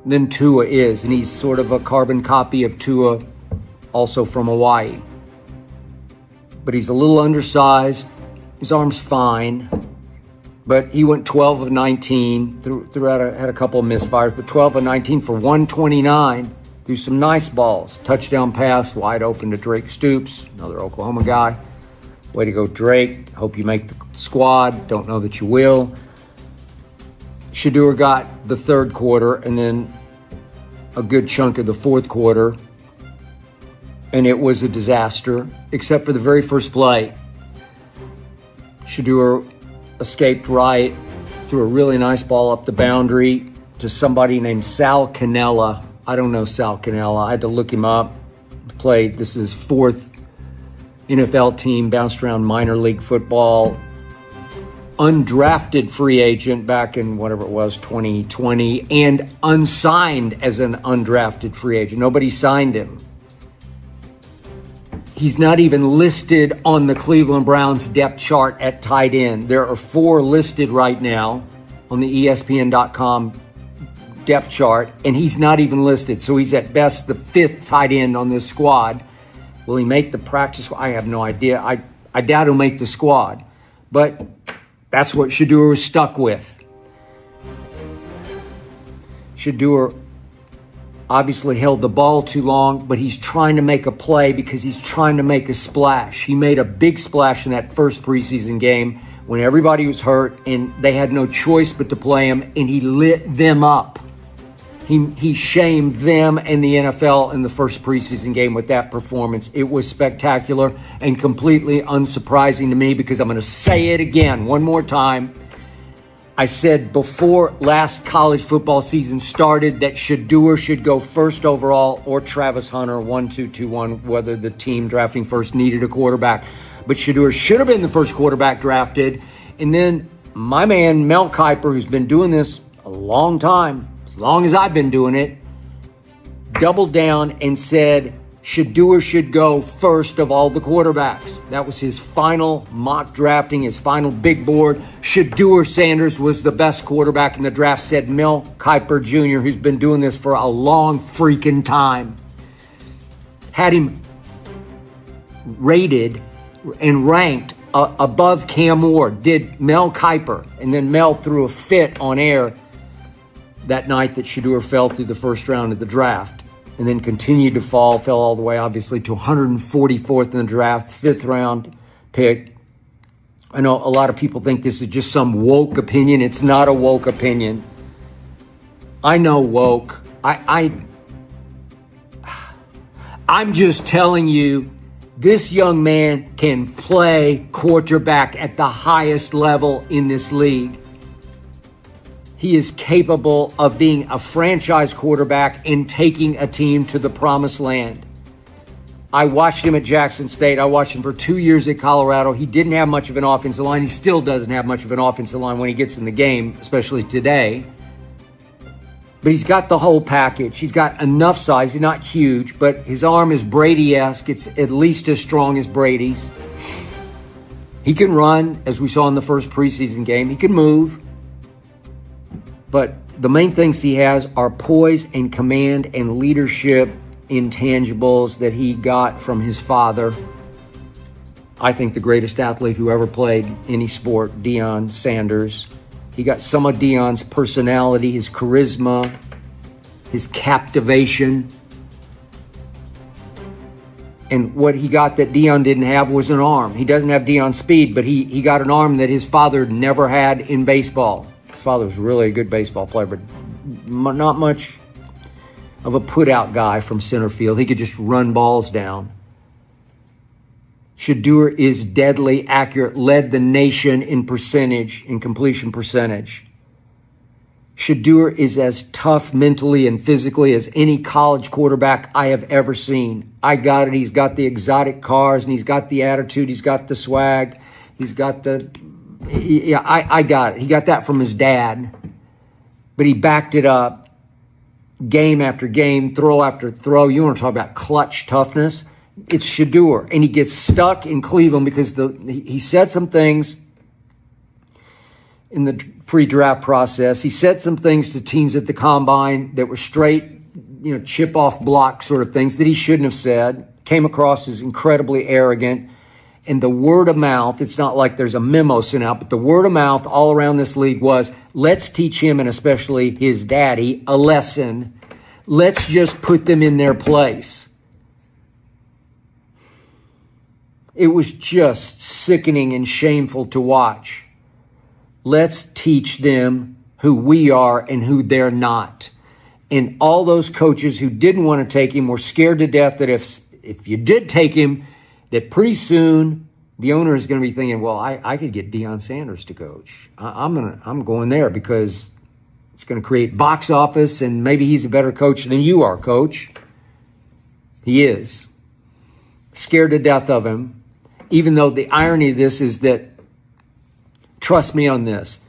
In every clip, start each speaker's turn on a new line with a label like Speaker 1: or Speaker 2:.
Speaker 1: than Tua is, and he's sort of a carbon copy of Tua, also from Hawaii. But he's a little undersized. His arm's fine, but he went 12 of 19, had a couple of misfires, but 12 of 19 for 129, threw some nice balls. Touchdown pass, wide open to Drake Stoops, another Oklahoma guy. Way to go, Drake. Hope you make the squad. Don't know that you will. Shedeur got the third quarter and then a good chunk of the fourth quarter, and it was a disaster, except for the very first play. Shedeur escaped right, threw a really nice ball up the boundary to somebody named Sal Cannella. I don't know Sal Cannella. I had to look him up. Played, this is his fourth NFL team, bounced around minor league football. Undrafted free agent back in whatever it was, 2020, and unsigned as an undrafted free agent. Nobody signed him. He's not even listed on the Cleveland Browns depth chart at tight end. There are 4 listed right now on the ESPN.com depth chart, and he's not even listed. So he's at best the 5th tight end on this squad. Will he make the practice? I have no idea. I doubt he'll make the squad. But that's what Shedeur was stuck with. Shedeur obviously held the ball too long, but he's trying to make a play because he's trying to make a splash. He made a big splash in that first preseason game when everybody was hurt and they had no choice but to play him, and he lit them up. He shamed them and the NFL in the first preseason game with that performance. It was spectacular and completely unsurprising to me because I'm going to say it again one more time. I said before last college football season started that Shedeur should go first overall or Travis Hunter, 1-2-2-1, whether the team drafting first needed a quarterback. But Shedeur should have been the first quarterback drafted. And then my man Mel Kiper, who's been doing this a long time, as long as I've been doing it, doubled down and said Shedeur should go first of all the quarterbacks. That was his final mock drafting, his final big board. Shedeur Sanders was the best quarterback in the draft, said Mel Kiper Jr., who's been doing this for a long freaking time. Had him rated and ranked above Cam Ward, did Mel Kiper. And then Mel threw a fit on air that night that Shedeur fell through the first round of the draft, and then continued to fall, fell all the way, obviously, to 144th in the draft, 5th round pick. I know a lot of people think this is just some woke opinion. It's not a woke opinion. I know woke. I'm just telling you, this young man can play quarterback at the highest level in this league. He is capable of being a franchise quarterback and taking a team to the promised land. I watched him at Jackson State. I watched him for 2 years at Colorado. He didn't have much of an offensive line. He still doesn't have much of an offensive line when he gets in the game, especially today. But he's got the whole package. He's got enough size. He's not huge, but his arm is Brady-esque. It's at least as strong as Brady's. He can run, as we saw in the first preseason game. He can move. But the main things he has are poise and command and leadership intangibles that he got from his father. I think the greatest athlete who ever played any sport, Deion Sanders. He got some of Deion's personality, his charisma, his captivation. And what he got that Deion didn't have was an arm. He doesn't have Deion's speed, but he got an arm that his father never had in baseball. His father was really a good baseball player, but not much of a put-out guy from center field. He could just run balls down. Shedeur is deadly accurate, led the nation in percentage, in completion percentage. Shedeur is as tough mentally and physically as any college quarterback I have ever seen. I got it. He's got the exotic cars, and he's got the attitude. He's got the swag. He's got the... Yeah, I got it. He got that from his dad. But he backed it up game after game, throw after throw. You want to talk about clutch toughness? It's Shedeur. And he gets stuck in Cleveland because he said some things in the pre-draft process. He said some things to teams at the combine that were straight, chip off block sort of things that he shouldn't have said. Came across as incredibly arrogant. And the word of mouth, it's not like there's a memo sent out, but the word of mouth all around this league was, let's teach him, and especially his daddy, a lesson. Let's just put them in their place. It was just sickening and shameful to watch. Let's teach them who we are and who they're not. And all those coaches who didn't want to take him were scared to death that if you did take him, that pretty soon the owner is going to be thinking, well, I could get Deion Sanders to coach. I'm going there because it's going to create box office, and maybe he's a better coach than you are, coach. He is. Scared to death of him. Even though the irony of this is that, trust me on this,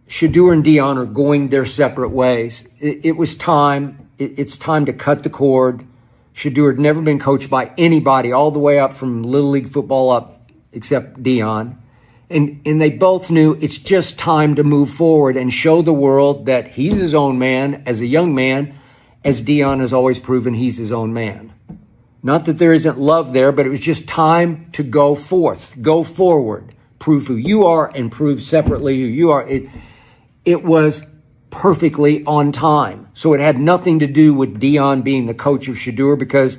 Speaker 1: Shedeur and Deion are going their separate ways. It was time. It's time to cut the cord. Shedeur had never been coached by anybody all the way up from Little League football up except Deion. And they both knew it's just time to move forward and show the world that he's his own man as a young man, as Deion has always proven he's his own man. Not that there isn't love there, but it was just time to go forth, go forward, prove who you are and prove separately who you are. It was perfectly on time. So it had nothing to do with Deion being the coach of Shedeur, because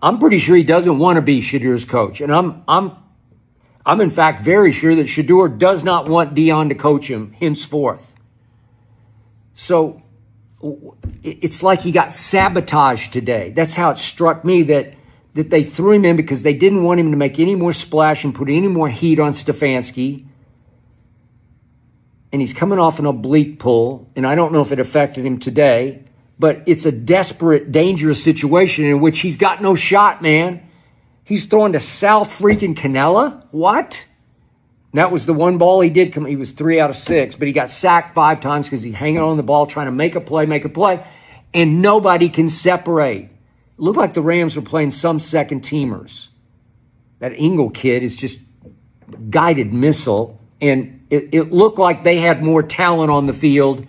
Speaker 1: I'm pretty sure he doesn't want to be Shedeur's coach. And I'm in fact very sure that Shedeur does not want Deion to coach him henceforth. So it's like he got sabotaged today. That's how it struck me, that they threw him in because they didn't want him to make any more splash and put any more heat on Stefanski. And he's coming off an oblique pull, and I don't know if it affected him today, but it's a desperate, dangerous situation in which he's got no shot, man. He's throwing to Sal freaking Canella? What? And that was the one ball he did come. He was 3 out of 6, but he got sacked 5 times because he's hanging on the ball trying to make a play, and nobody can separate. It looked like the Rams were playing some second teamers. That Engel kid is just a guided missile, and it looked like they had more talent on the field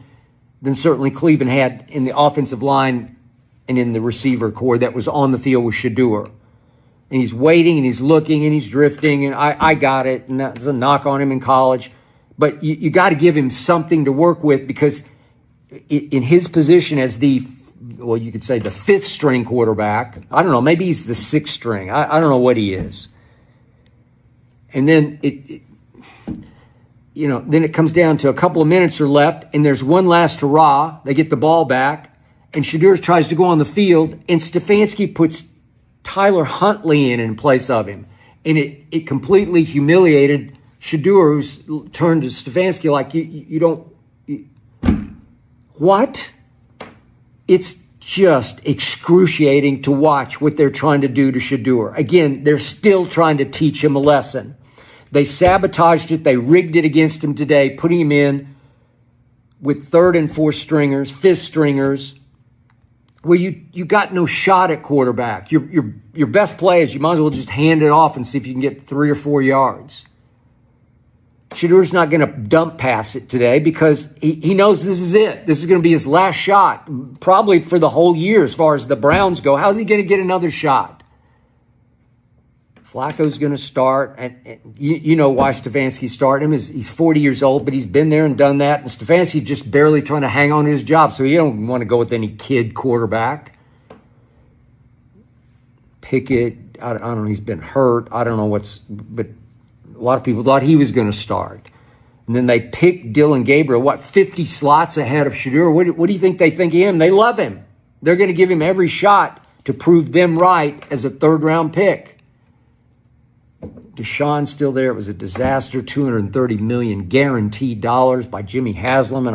Speaker 1: than certainly Cleveland had in the offensive line and in the receiver core that was on the field with Shedeur. And he's waiting, and he's looking, and he's drifting, and I got it, and that's a knock on him in college. But you got to give him something to work with, because in his position as you could say the 5th string quarterback, I don't know, maybe he's the 6th string. I don't know what he is. And then then it comes down to a couple of minutes are left, and there's one last hurrah. They get the ball back, and Shedeur tries to go on the field, and Stefanski puts Tyler Huntley in place of him. And it completely humiliated Shedeur, who's turned to Stefanski like, you don't... What? It's just excruciating to watch what they're trying to do to Shedeur. Again, they're still trying to teach him a lesson. They sabotaged it. They rigged it against him today, putting him in with 3rd and 4th stringers, 5th stringers, where you got no shot at quarterback. Your best play is you might as well just hand it off and see if you can get 3 or 4 yards. Shedeur's not going to dump pass it today because he knows this is it. This is going to be his last shot, probably for the whole year as far as the Browns go. How's he going to get another shot? Flacco's going to start, and you know why Stefanski's starting him. He's 40 years old, but he's been there and done that. And Stefanski's just barely trying to hang on to his job, so you don't want to go with any kid quarterback. Pickett, I don't know, he's been hurt. I don't know but a lot of people thought he was going to start. And then they picked Dylan Gabriel, 50 slots ahead of Shedeur. What do you think they think of him? They love him. They're going to give him every shot to prove them right as a 3rd-round pick. Deshaun's still there. It was a disaster. $230 million guaranteed dollars by Jimmy Haslam. And